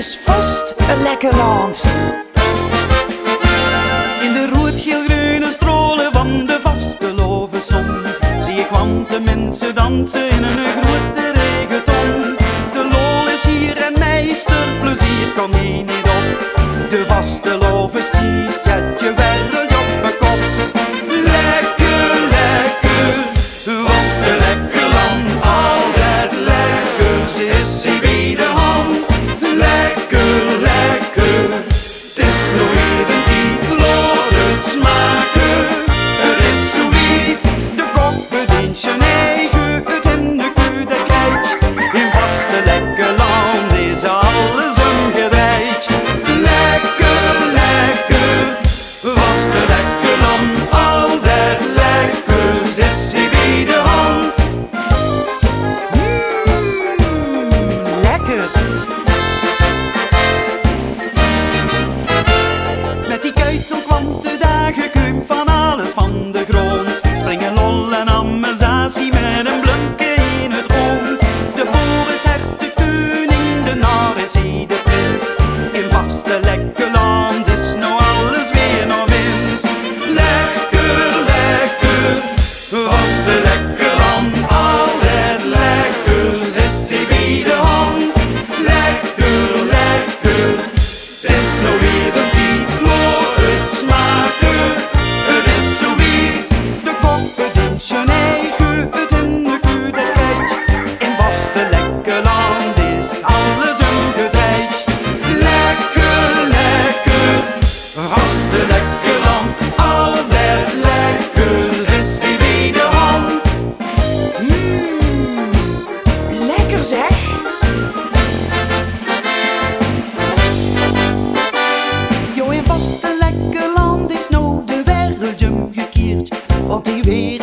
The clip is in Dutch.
is vast een lekker land. In de rood-geel-groene strolen van de vastelovenzon zie ik want de mensen dansen in een grote reggaeton. De lol is hier en meesterplezier kan hier niet op. De vastelovenstiet zet je wereld op mijn kop. Lekker, lekker, was de lekker land. Altijd lekker, ze is hier bij de hand. Lekker, lekker, het is nog even tijd, laat het smaken. Het is zo wiet, de koppen dient je eigen, het in de koe dat krijgt. In vaste lekker land is alles omgedraaid. Lekker, lekker, vaste lekker land. Altijd lekker, ze is hier bij de hand. Lekker. Met die keutel kwam de dagen kuim van alles van de grond. Springen lol en ammezatie met een blunke in het rond. De boer is hert de koning, de nar is hij de prins. In vaste lekker land is nou alles weer nog winst. Lekker, lekker, vaste lekker land. Altijd lekker, zit hij bij de hand. Lekker, lekker, het is nou weer een tijd, laat het smaken. Het is zo wiet, de koppen dient je eigen, het in de koe dat krijgt. In vaste lekker land is alles omgedraaid. Lekker, lekker, vaste lekker land. Altijd lekker, zit hij bij de hand. Lekker zeg. Jo, in vaste lekker land is nou de wereld omgekeerd. Want die weer